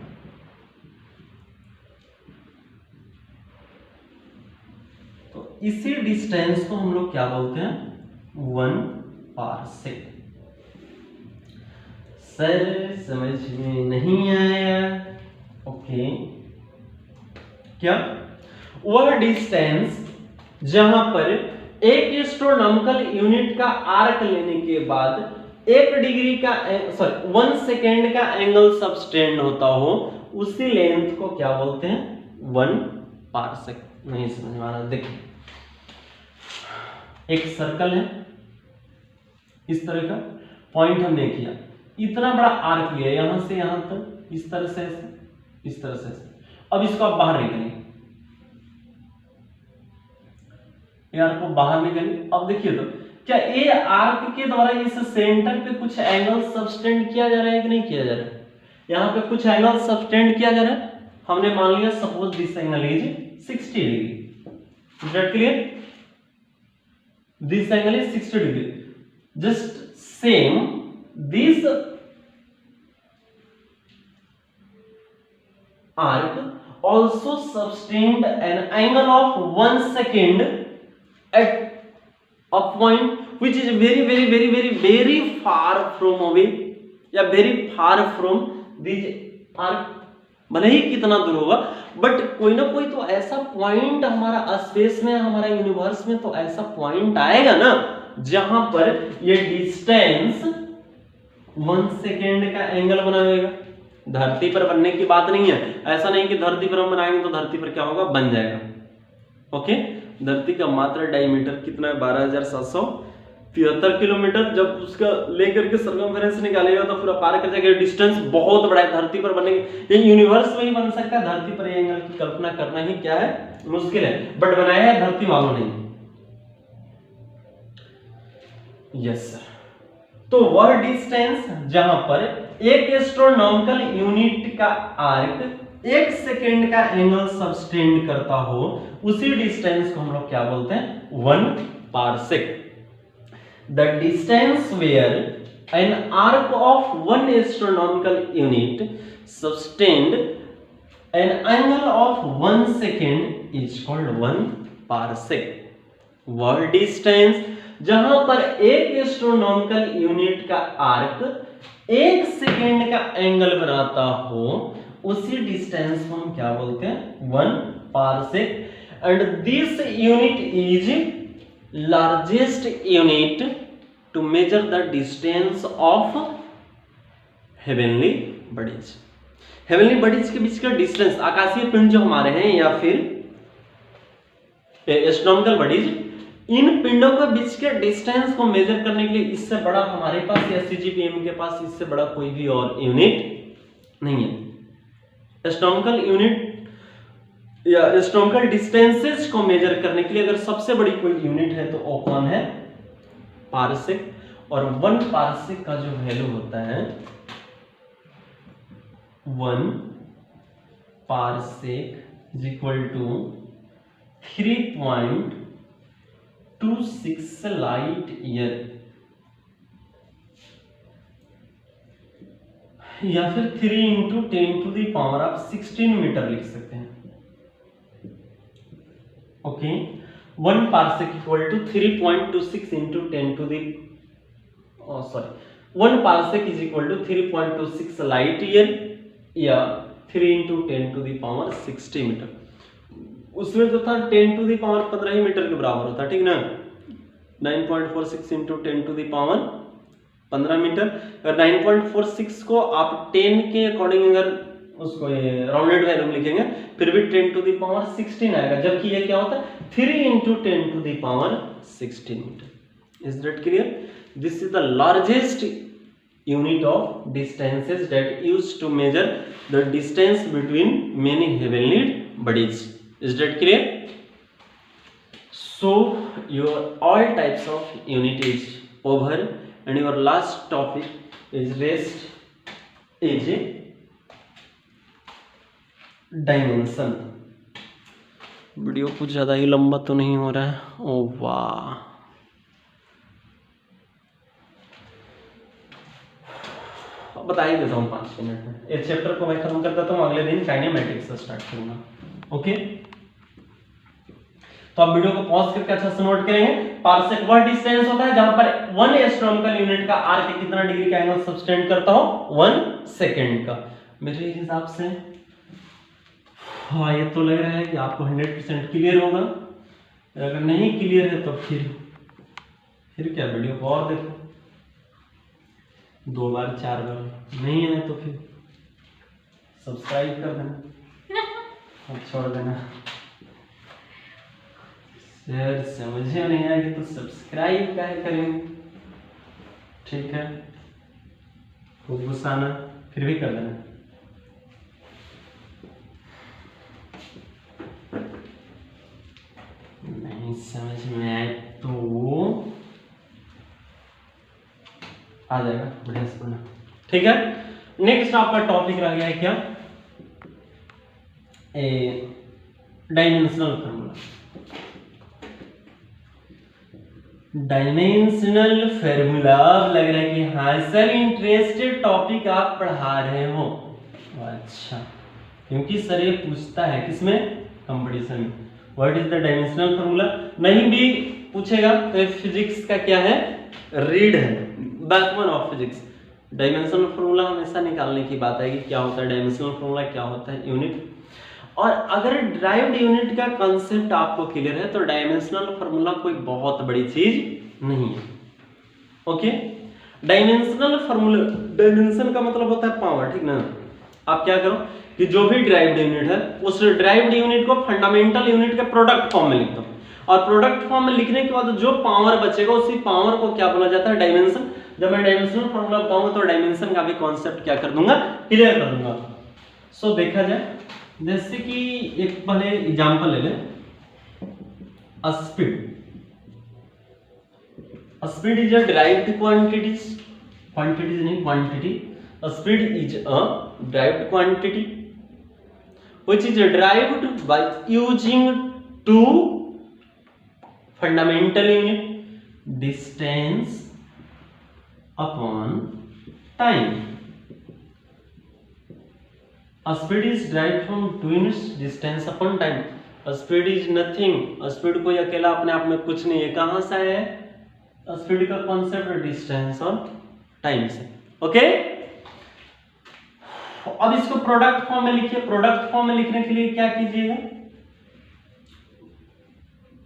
तो इसी डिस्टेंस को हम लोग क्या बोलते हैं, 1 पारसेक। सर समझ में नहीं आया, ओके, क्या वह डिस्टेंस जहां पर एक एस्ट्रोनॉमिकल यूनिट का आर्क लेने के बाद 1 डिग्री का 1 सेकेंड का एंगल सबटेंड होता हो, उसी लेंथ को क्या बोलते हैं, 1 पारसेक। नहीं समझ में आ रहा, देखिए एक सर्कल है, इस तरह का पॉइंट हमने किया, इतना बड़ा आर्क लिया यहां से यहां तक, इस तरह से इस तरह से। अब इसको आप बाहर निकालिए, आर्क को बाहर निकालिए। अब देखिए तो क्या ए आर्क के द्वारा इस सेंटर पे कुछ एंगल सबटेंड किया जा रहा है कि नहीं किया जा रहा है, यहां पे कुछ एंगल सबटेंड किया जा रहा है। हमने मान लिया suppose this angle is 60 degree, is that clear, this angle is 60 degree. Just same this arc also sustained an angle of 1 second at a point which is very far from away, या very far from this arc। भले ही कितना दूर होगा, but कोई ना कोई तो ऐसा पॉइंट हमारा स्पेस में, हमारा यूनिवर्स में तो ऐसा पॉइंट आएगा ना जहां पर ये डिस्टेंस 1 सेकेंड का एंगल बनाएगा। धरती पर बनने की बात नहीं है, ऐसा नहीं कि धरती पर हम बनाएंगे तो धरती पर क्या होगा, बन जाएगा। ओके, धरती का मात्र डायमीटर कितना है, 12,773 किलोमीटर। जब उसका लेकर के सर्कमफेरेंस निकालेगा तो पूरा पार कर जाएगा। डिस्टेंस बहुत बड़ा है, धरती पर बनने ये यूनिवर्स में ही बन सकता है, धरती पर ये एंगल की कल्पना करना ही क्या है, मुश्किल है, बट बनाया है धरती वालों ने। यस सर, तो वह डिस्टेंस जहां पर एक एस्ट्रोनॉमिकल यूनिट का आर्क 1 सेकेंड का एंगल सबटेंड करता हो, उसी डिस्टेंस को हम लोग क्या बोलते हैं, 1 parsec. The distance where an arc of 1 astronomical unit subtend an angle of 1 second is called 1 parsec. वह डिस्टेंस जहां पर एक एस्ट्रोनॉमिकल यूनिट का आर्क 1 सेकेंड का एंगल बनाता हो, उसी डिस्टेंस को हम क्या बोलते हैं, 1 parsec. And this unit is largest unit to measure the distance of heavenly bodies. Heavenly bodies के बीच का डिस्टेंस, आकाशीय पिंड जो हमारे हैं या फिर एस्ट्रोनॉमिकल बॉडीज, इन पिंडों के बीच के डिस्टेंस को मेजर करने के लिए इससे बड़ा हमारे पास या CGPM के पास इससे बड़ा कोई भी और यूनिट नहीं है। एस्ट्रोनॉमिकल यूनिट या एस्ट्रोनॉमिकल डिस्टेंसेस को मेजर करने के लिए अगर सबसे बड़ी कोई यूनिट है तो वो कौन है? पारसेक। और 1 पारसेक का जो वैल्यू होता है 1 parsec is equal to 3.26 light year, या फिर 3 इंटू 10 टू द पावर आप 16 मीटर लिख सकते हैं। Okay, 1 parsec equal to 3.26 into 10 to the 1 parsec is equal to 3.26 light year या 3 into 10 to the power 60 metre. उसमें जो था 10 टू दी पावर 15 ही मीटर के बराबर होता है, ठीक ना। 9.46 into 10 to the power 15 metre. अगर 9.46 को आप 10 के अकॉर्डिंग अगर उसको राउंडेड वैल्यू में लिखेंगे फिर भी 10 टू दी पावर 16 आएगा, जबकि ये क्या होता है 3 into 10 to the power 16 metre. Is that clear? This is the largest unit of distances that used to measure the distance between many heavenly bodies. Is that clear? So your all types of unit is over and your last topic is rest is a dimension. Video कुछ ज़्यादा ही लंबा तो नहीं हो रहा है? ओ वाह, बता ही देता हूँ 5 मिनट में। इस चैप्टर को मैं खत्म कर देता हूँ, अगले दिन काइनेमेटिक्स से स्टार्ट करूंगा। ओके, तो आप वीडियो को पॉज करके अच्छा से नोट करेंगे। पारसेक वह डिस्टेंस होता है जहां पर 1 एस्ट्रोनॉमिकल यूनिट का आर्क कितना डिग्री का एंगल सब्सटेंड करता हो? 1 सेकंड का। मेरे हिसाब से हाँ, ये तो लग रहा है कि आपको 100% क्लियर होगा। अगर नहीं क्लियर है तो फिर क्या, वीडियो को और देखो 2 बार 4 बार, नहीं है तो फिर सब्सक्राइब कर देना और छोड़ देना। यार समझ में नहीं आएगी तो सब्सक्राइब काहे करेंगे, ठीक है। खूब गुस्सा ना, फिर भी कर देना। नहीं समझ में आए तो आ जाएगा, बढ़िया से पढ़ना, ठीक है। नेक्स्ट आपका टॉपिक रह गया है क्या? Dimensional formula. डायमेंशनल फार्मूला लग रहा है कि हाँ सर इंटरेस्टेड टॉपिक आप पढ़ा रहे हो। अच्छा, क्योंकि सर ये पूछता है किसमें? कंपटीशन में। What is the dimensional formula? नहीं भी पूछेगा तो फिजिक्स का क्या है? रीड है, backbone of physics. Dimensional formula हमेशा निकालने की बात है कि क्या होता है डायमेंशनल फार्मूला, क्या होता है यूनिट। और अगर ड्राइव्ड यूनिट का कंसेप्ट आपको क्लियर है तो डायमेंशनल फार्मूला कोई बहुत बड़ी चीज नहीं है। ओके, डायमेंशनल फार्मूला, डायमेंशन का मतलब होता है पावर, ठीक ना। आप क्या करो कि जो भी ड्राइव्ड यूनिट है उस ड्राइव्ड यूनिट को फंडामेंटल यूनिट के प्रोडक्ट फॉर्म में लिख दो, और प्रोडक्ट फॉर्म में लिखने के बाद जो पावर बचेगा उसी पावर को क्या बोला जाता है? डायमेंशन। जब मैं डायमेंशनल फार्मूला बताऊंगा तो डायमेंशन का भी कॉन्सेप्ट क्या कर दूंगा? क्लियर कर दूंगा। सो देखा जाए, जैसे कि एक पहले एग्जांपल ले लें, speed. Speed is a derived quantity नहीं, quantity. Speed is a derived quantity which is derived by using 2 fundamental unit, distance upon time. Speed is derived from 2 units, distance upon time. Speed is nothing, speed कोई अकेला अपने आप में कुछ नहीं है। कहां से है स्पीड का कॉन्सेप्ट? डिस्टेंस और टाइम से। ओके, अब इसको प्रोडक्ट फॉर्म में लिखिए। प्रोडक्ट फॉर्म में लिखने के लिए क्या कीजिएगा?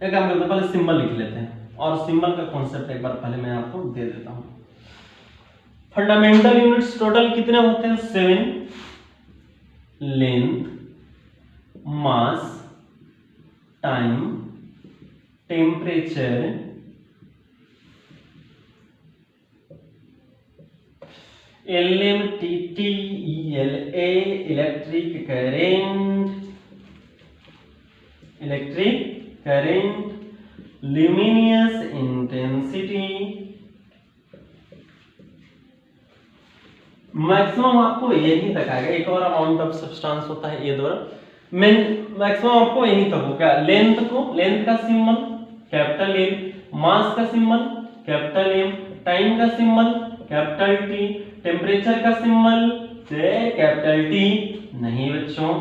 एक काम करते हैं, पहले सिंबल लिख लेते हैं और सिंबल का कॉन्सेप्ट एक बार पहले मैं आपको दे देता हूं। फंडामेंटल यूनिट्स टोटल कितने होते हैं? 7, length, mass, time, temperature, LMTTELA, electric current, luminous intensity. Maximum आपको यही तक आएगा, एक और अमाउंट ऑफ सब्सटेंस होता है ये द्वारा, मैक्सिमम आपको यही तक होगा। लेंथ का सिंबल कैपिटल एम, मास का सिंबल कैपिटल एम, टाइम का सिंबल कैपिटल टी, टेम्परेचर का सिंबल कैपिटल टी नहीं बच्चों,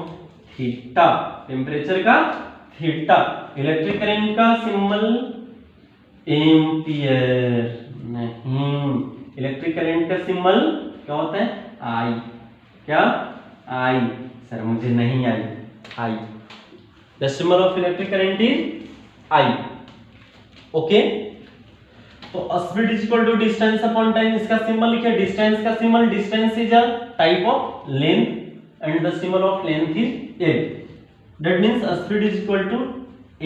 थीटा, टेम्परेचर का थीटा, इलेक्ट्रिक करंट का सिंबल एम्पियर नहीं, इलेक्ट्रिक करंट का सिंबल क्या होता है? आई। क्या? आई। सर मुझे नहीं आई, I. The symbol of electric current is I. Okay, तो speed is equal to distance upon time, इसका सिंबल लिखिए डिस्टेंस का symbol, distance is a type of length and the symbol of length is L. That means speed is equal to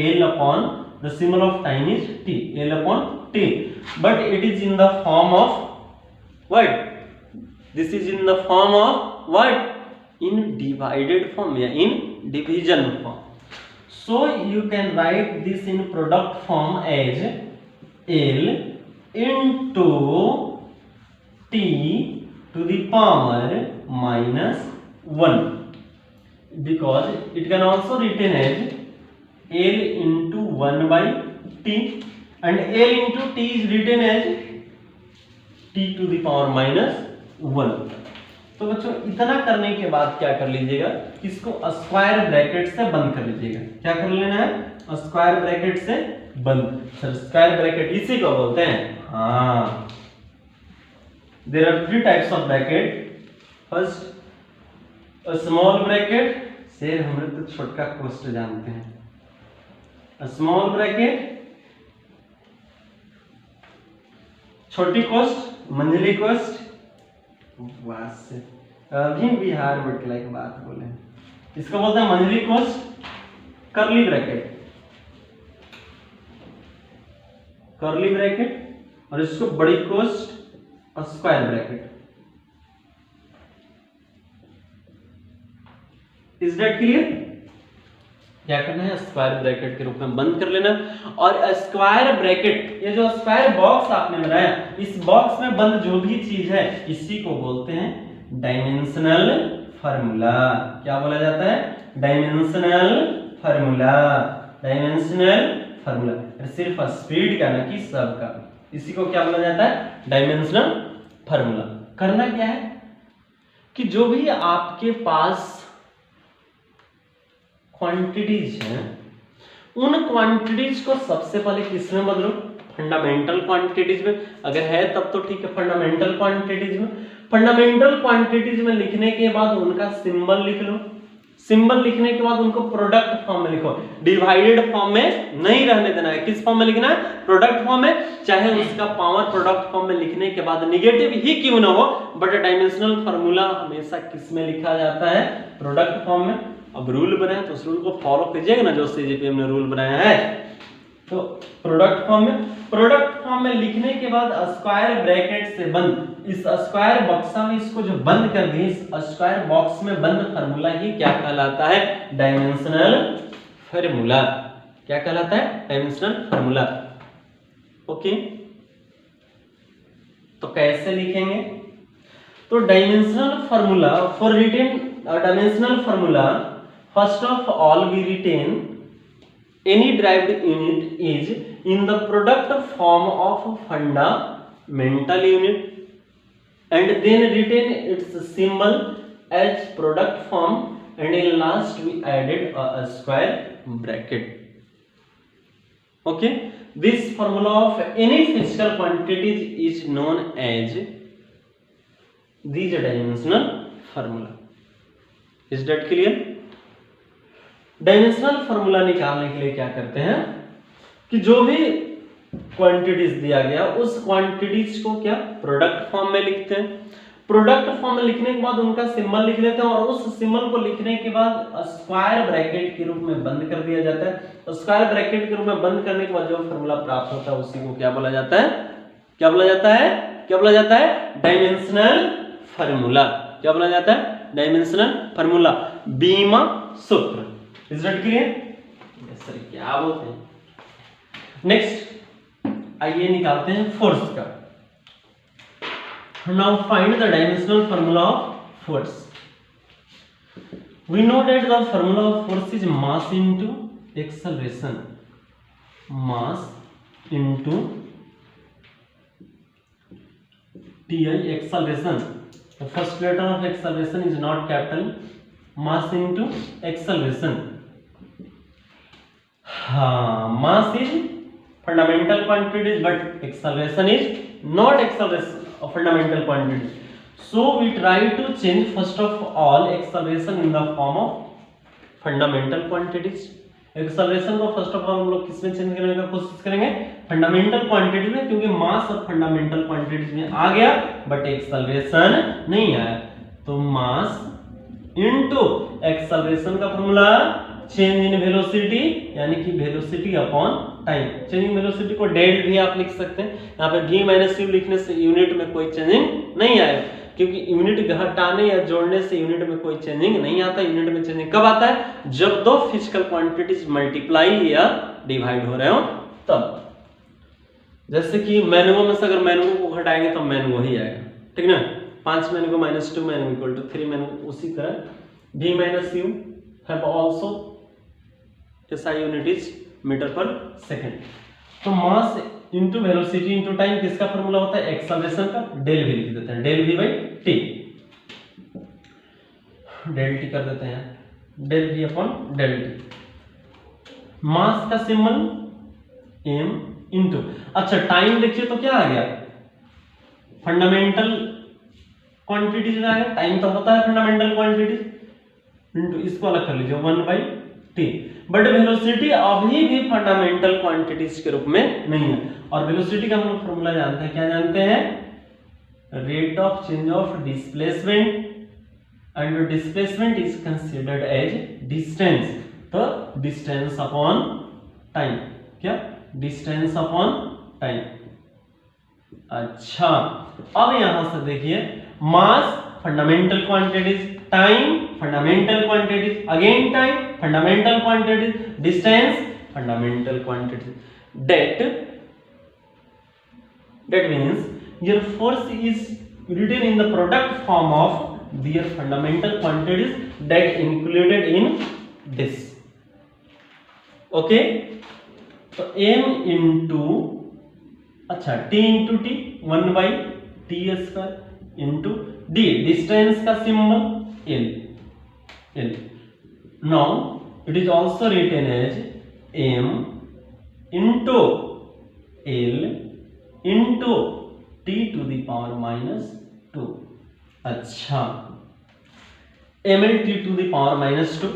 L upon the symbol of time is T, L upon T, but it is in the form of what? This is in the form of what? In divided form या in division form. So you can write this in product form as L into T to the power minus 1, because it can also written as L into 1 by T, and L into T is written as T to the power minus 1। तो बच्चों इतना करने के बाद क्या कर लीजिएगा, इसको स्क्वायर ब्रैकेट से बंद कर लीजिएगा। क्या कर लेना है? स्क्वायर ब्रैकेट से बंद। सर स्क्वायर ब्रैकेट इसी को बोलते हैं? हाँ, there are 3 types of bracket. First small bracket, से हम तो छोटा कोष्ठ जानते हैं। स्मॉल ब्रैकेट, छोटी कोष्ठ, मंझली कोष्ठ, अभी बिहार बटला की बात बोले, इसको बोलते हैं मंझली कोष्ठ, कर्ली ब्रैकेट, कर्ली ब्रैकेट, और इसको बड़ी कोष्ठ और square bracket. Is that clear? क्या करना है? स्क्वायर ब्रैकेट के रूप में बंद कर लेना, और स्क्वायर ब्रैकेट, ये जो स्क्वायर बॉक्स आपने बनाया, इस बॉक्स में बंद जो भी चीज है इसी को बोलते हैं डायमेंशनल फार्मूला। क्या बोला जाता है? डायमेंशनल फार्मूला, डायमेंशनल फार्मूला, सिर्फ स्पीड का ना कि सबका, इसी को क्या बोला जाता है? Dimensional formula. करना क्या है कि जो भी आपके पास क्वांटिटीज हैं, उन क्वांटिटीज को सबसे पहले किसमें बदलो? फंडामेंटल क्वांटिटीज में। अगर है तब तो ठीक है, फंडामेंटल क्वांटिटीज में। फंडामेंटल क्वांटिटीज में लिखने के बाद उनका सिंबल लिख लो, सिंबल लिखने के बाद उनको प्रोडक्ट फॉर्म में लिखो, डिवाइडेड फॉर्म में नहीं रहने देना है। किस फॉर्म में लिखना है? प्रोडक्ट फॉर्म में। चाहे उसका पावर प्रोडक्ट फॉर्म में लिखने के बाद निगेटिव ही क्यों ना हो, बट डायमेंशनल फार्मूला हमेशा किस में लिखा जाता है? प्रोडक्ट फॉर्म में। अब रूल बनाया तो उस रूल को फॉलो कीजिएगा ना, जो सीजीपीएम ने रूल बनाया है। तो प्रोडक्ट फॉर्म में, प्रोडक्ट फॉर्म में लिखने के बाद स्क्वायर ब्रैकेट से बंद, इस स्क्वायर बक्सा में इसको जो बंद कर दिए, इस स्क्वायर बॉक्स में बंद फार्मूला ही क्या कहलाता है? Dimensional formula. क्या कहलाता है? Dimensional formula. ओके, तो कैसे लिखेंगे? तो dimensional formula, for written dimensional formula, first of all we retain any derived unit is in the product form of fundamental unit, and then retain its symbol as product form, and in last we added a square bracket. Okay, this formula of any physical quantities is known as the dimensional formula. Is that clear? Dimensional formula निकालने के लिए क्या करते हैं कि जो भी quantities दिया गया, उस क्वांटिटीज को क्या प्रोडक्ट फॉर्म में लिखते हैं। प्रोडक्ट फॉर्म में लिखने के बाद उनका सिंबल लिख देते हैं और उस सिंबल को लिखने के बाद स्क्वायर ब्रैकेट के रूप में बंद कर दिया जाता है। स्क्वायर ब्रैकेट के रूप में बंद करने के बाद जो फॉर्मूला प्राप्त होता है उसी को क्या बोला जाता है, क्या बोला जाता है, क्या बोला जाता है, डायमेंशनल फार्मूला। क्या बोला जाता है, डायमेंशनल फार्मूला, बीमा सूत्र। Is that clear? Yes sir, क्या बोलते हैं। नेक्स्ट आइए निकालते हैं फोर्स का। Now find the dimensional formula of force. We know that the formula of force is mass into acceleration. Mass into Ti, acceleration. The first letter of acceleration is not capital. Mass into acceleration. Mass is fundamental quantity, but acceleration is not acceleration. Fundamental quantity. So we try to change first of all acceleration in the form of fundamental quantities. Acceleration को first of all हम लोग किसमें change करने का कोशिश करेंगे, fundamental quantity में, क्योंकि मास और फंडामेंटल क्वांटिटीज में आ गया बट एक्सेलरेशन नहीं आया। तो मास इनटू एक्सेलरेशन का फॉर्मूला चेंज इन वेलोसिटी, यानी कि velocity upon time. Changing velocity को डेल भी आप लिख सकते हैं। यहाँ पे v माइनस u लिखने से यूनिट में कोई चेंजिंग नहीं आएगा, क्योंकि यूनिट घटाने या जोड़ने से यूनिट में कोई चेंजिंग नहीं आता। यूनिट में चेंजिंग कब आता है, जब दो फिजिकल क्वांटिटीज मल्टीप्लाई या डिवाइड हो रहे हो तब। जैसे कि मैंगो में से अगर मैंगो को घटाएंगे तो मैंगो ही आएगा, ठीक ना। 5 mango minus 2 mango equal to 3 mango. उसी तरह v minus u have also SI unit is metre per second. तो mass into velocity into time किसका फॉर्मूला होता है, एक्सेलरेशन का। डेल भी लिख देते हैं, del v by T, del T कर देते हैं, del v upon del T. Mass का सिंबल m इनटू, अच्छा टाइम देखिए तो क्या आ गया, फंडामेंटल क्वांटिटीज में आ गया। टाइम तो होता है फंडामेंटल क्वांटिटीज इनटू, इसको अलग कर लीजिए 1 बाई टी। बट वेलोसिटी अभी भी फंडामेंटल क्वांटिटीज के रूप में नहीं है। और वेलोसिटी का हम लोग फॉर्मूला जानते हैं, क्या जानते हैं, rate of change of displacement, and displacement is considered as distance. तो डिस्टेंस अपॉन टाइम, क्या, डिस्टेंस अपॉन टाइम। अच्छा, अब यहां से देखिए, mass fundamental quantities, time fundamental quantities, again time fundamental quantities, distance fundamental quantities. That means your force is written in the product form of their fundamental quantities that included in this. Okay, तो m into, अच्छा t into t 1 by t square into d, distance का symbol l, l. Now it is also written as m into l into t to the power minus 2। अच्छा, ml t to the power minus 2।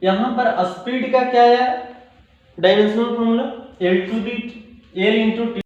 यहां पर speed का क्या है, dimensional formula l into t